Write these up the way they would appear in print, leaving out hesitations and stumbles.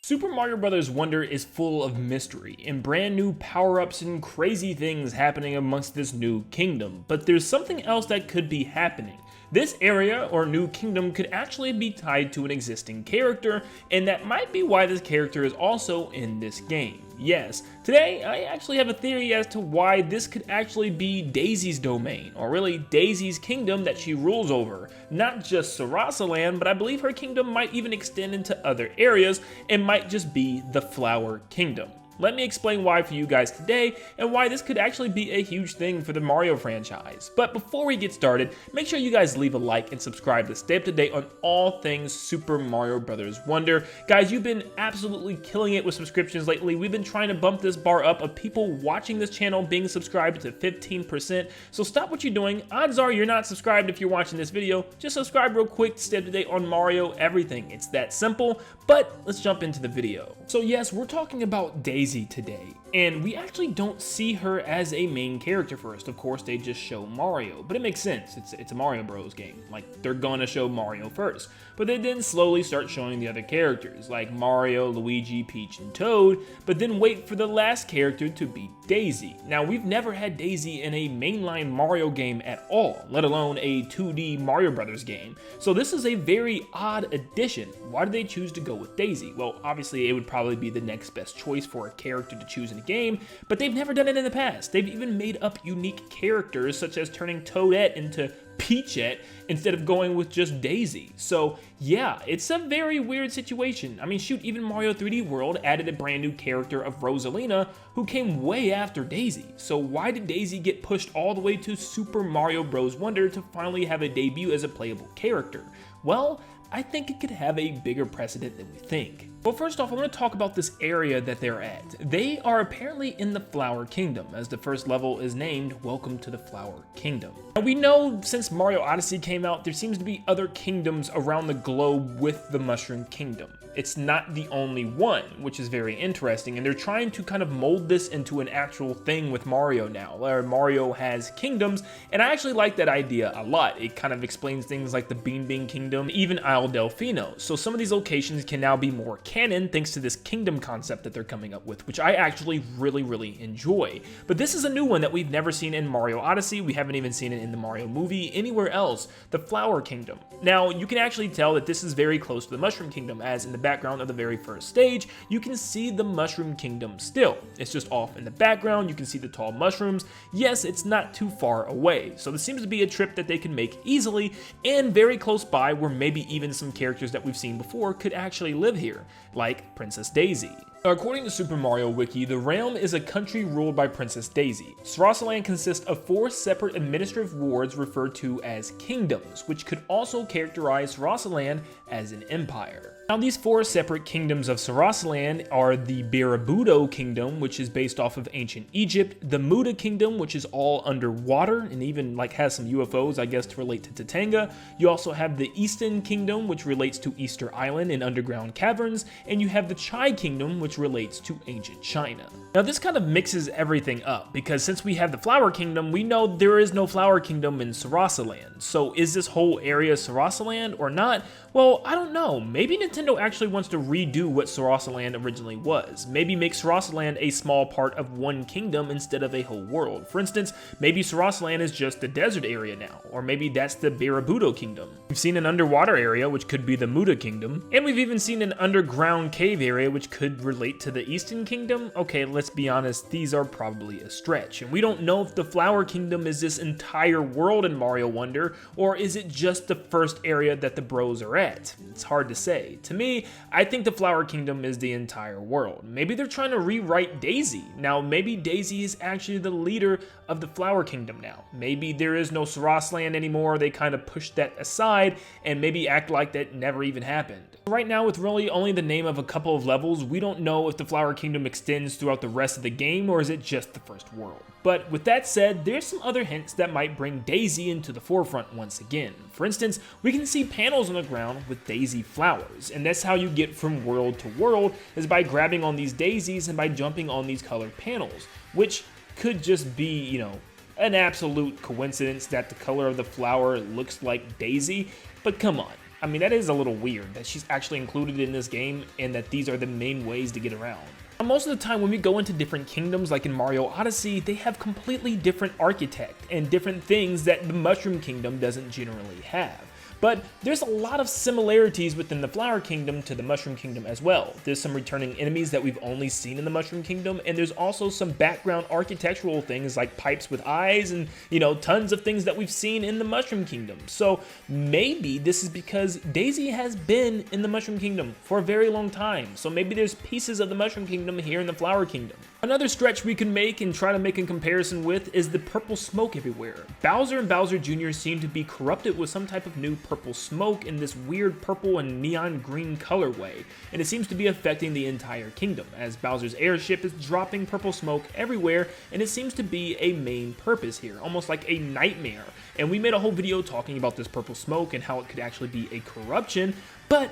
Super Mario Bros. Wonder is full of mystery and brand new power-ups and crazy things happening amongst this new kingdom, but there's something else that could be happening. This area or new kingdom could actually be tied to an existing character, and that might be why this character is also in this game. Yes, today I actually have a theory as to why this could actually be Daisy's domain, or really Daisy's kingdom that she rules over. Not just Sarasaland, but I believe her kingdom might even extend into other areas and might just be the Flower Kingdom. Let me explain why for you guys today, and why this could actually be a huge thing for the Mario franchise. But before we get started, make sure you guys leave a like and subscribe to stay up to date on all things Super Mario Bros. Wonder. Guys, you've been absolutely killing it with subscriptions lately. We've been trying to bump this bar up of people watching this channel being subscribed to 15%, so stop what you're doing. Odds are you're not subscribed if you're watching this video. Just subscribe real quick to stay up to date on Mario everything. It's that simple, but let's jump into the video. So yes, we're talking about Daisy today, and we actually don't see her as a main character first. Of course, they just show Mario, but it makes sense. It's a Mario Bros game. Like, they're gonna show Mario first, but they then slowly start showing the other characters like Mario, Luigi, Peach, and Toad, but then wait for the last character to be Daisy. Now, we've never had Daisy in a mainline Mario game at all, let alone a 2D Mario Brothers game. So this is a very odd addition. Why did they choose to go with Daisy? Well, obviously it would probably be the next best choice for a character to choose in a game, but they've never done it in the past. They've even made up unique characters, such as turning Toadette into Peachette instead of going with just Daisy. So yeah, it's a very weird situation. I mean, shoot, even Mario 3D World added a brand new character of Rosalina, who came way after Daisy. So why did Daisy get pushed all the way to Super Mario Bros. Wonder to finally have a debut as a playable character? Well, I think it could have a bigger precedent than we think. Well, first off, I want to talk about this area that they're at. They are apparently in the Flower Kingdom, as the first level is named Welcome to the Flower Kingdom. Now, we know since Mario Odyssey came out, there seems to be other kingdoms around the globe with the Mushroom Kingdom. It's not the only one, which is very interesting, and they're trying to kind of mold this into an actual thing with Mario now, where Mario has kingdoms, and I actually like that idea a lot. It kind of explains things like the Bean Bean Kingdom, even Isle Delfino. So some of these locations can now be more canon thanks to this kingdom concept that they're coming up with, which I actually really enjoy. But this is a new one that we've never seen in Mario Odyssey. We haven't even seen it in the Mario movie, anywhere else, the Flower Kingdom. Now, you can actually tell that this is very close to the Mushroom Kingdom, as in the background of the very first stage, you can see the Mushroom Kingdom still. It's just off in the background, you can see the tall mushrooms. Yes, it's not too far away, so this seems to be a trip that they can make easily, and very close by where maybe even some characters that we've seen before could actually live here, like Princess Daisy. According to Super Mario Wiki, the realm is a country ruled by Princess Daisy. Sarasaland consists of 4 separate administrative wards referred to as kingdoms, which could also characterize Sarasaland as an empire. Now, these 4 separate kingdoms of Sarasaland are the Barabudo Kingdom, which is based off of ancient Egypt, the Muda Kingdom, which is all underwater and even like has some UFOs, I guess, to relate to Tatanga. You also have the Eastern Kingdom, which relates to Easter Island and underground caverns, and you have the Chai Kingdom, which relates to ancient China. Now, this kind of mixes everything up, because since we have the Flower Kingdom, we know there is no Flower Kingdom in Sarasaland. So is this whole area Sarasaland or not? Well, I don't know. Maybe Nintendo actually wants to redo what Sarasaland originally was. Maybe make Sarasaland a small part of one kingdom instead of a whole world. For instance, maybe Sarasaland is just the desert area now, or maybe that's the Barabudo Kingdom. We've seen an underwater area, which could be the Muda Kingdom, and we've even seen an underground cave area, which could relate to the Eastern Kingdom. Okay, let's be honest, these are probably a stretch, and we don't know if the Flower Kingdom is this entire world in Mario Wonder, or is it just the first area that the bros are at? It's hard to say. To me, I think the Flower Kingdom is the entire world. Maybe they're trying to rewrite Daisy. Now, maybe Daisy is actually the leader of the Flower Kingdom now. Maybe there is no Sarasaland anymore, they kind of pushed that aside, and maybe act like that never even happened. Right now, with really only the name of a couple of levels, we don't know if the Flower Kingdom extends throughout the rest of the game, or is it just the first world. But with that said, there's some other hints that might bring Daisy into the forefront once again. For instance, we can see panels on the ground with Daisy flowers, and that's how you get from world to world, is by grabbing on these daisies and by jumping on these colored panels, which could just be, you know, an absolute coincidence that the color of the flower looks like Daisy, but come on. I mean, that is a little weird that she's actually included in this game and that these are the main ways to get around. Most of the time when we go into different kingdoms, like in Mario Odyssey, they have completely different architect and different things that the Mushroom Kingdom doesn't generally have. But there's a lot of similarities within the Flower Kingdom to the Mushroom Kingdom as well. There's some returning enemies that we've only seen in the Mushroom Kingdom, and there's also some background architectural things like pipes with eyes and, you know, tons of things that we've seen in the Mushroom Kingdom. So maybe this is because Daisy has been in the Mushroom Kingdom for a very long time. So maybe there's pieces of the Mushroom Kingdom here in the Flower Kingdom. Another stretch we can make and try to make a comparison with is the purple smoke everywhere. Bowser and Bowser Jr. seem to be corrupted with some type of new purple smoke in this weird purple and neon green colorway, and it seems to be affecting the entire kingdom, as Bowser's airship is dropping purple smoke everywhere, and it seems to be a main purpose here, almost like a nightmare. And we made a whole video talking about this purple smoke and how it could actually be a corruption, but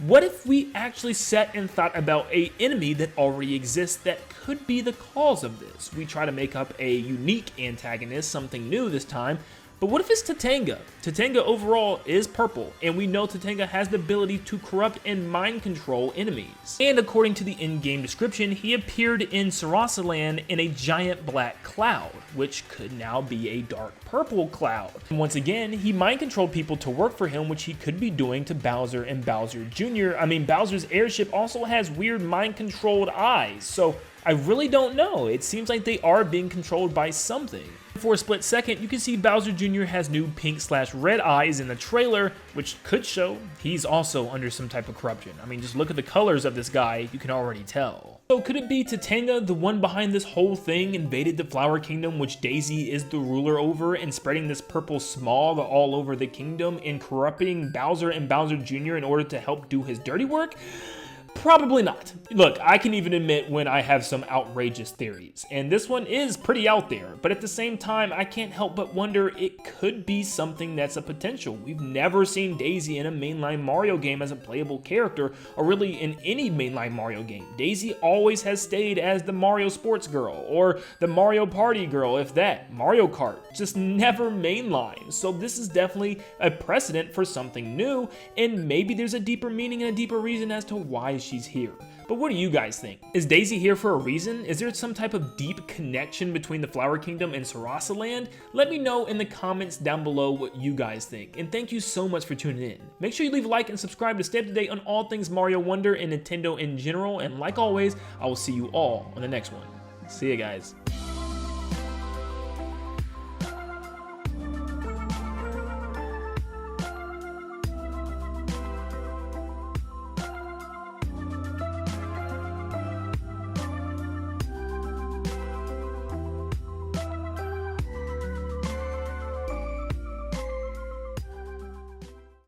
what if we actually sat and thought about an enemy that already exists that could be the cause of this? We try to make up a unique antagonist, something new this time, but what if it's Tatanga? Tatanga overall is purple, and we know Tatanga has the ability to corrupt and mind control enemies. And according to the in-game description, he appeared in Sarasaland in a giant black cloud, which could now be a dark purple cloud. And once again, he mind controlled people to work for him, which he could be doing to Bowser and Bowser Jr. I mean, Bowser's airship also has weird mind controlled eyes, so I really don't know. It seems like they are being controlled by something. For a split second, you can see Bowser Jr. has new pink/red eyes in the trailer, which could show he's also under some type of corruption. I mean, just look at the colors of this guy, you can already tell. So could it be Tatanga, the one behind this whole thing, invaded the Flower Kingdom, which Daisy is the ruler over, and spreading this purple smog all over the kingdom and corrupting Bowser and Bowser Jr. in order to help do his dirty work? Probably not. Look, I can even admit when I have some outrageous theories, and this one is pretty out there, but at the same time, I can't help but wonder it could be something that's a potential. We've never seen Daisy in a mainline Mario game as a playable character, or really in any mainline Mario game. Daisy always has stayed as the Mario Sports Girl, or the Mario Party Girl, if that. Mario Kart, just never mainline. So this is definitely a precedent for something new, and maybe there's a deeper meaning and a deeper reason as to why she's here. But what do you guys think? Is Daisy here for a reason? Is there some type of deep connection between the Flower Kingdom and Sarasaland? Let me know in the comments down below what you guys think, and thank you so much for tuning in. Make sure you leave a like and subscribe to stay up to date on all things Mario Wonder and Nintendo in general, and like always, I will see you all on the next one. See ya, guys.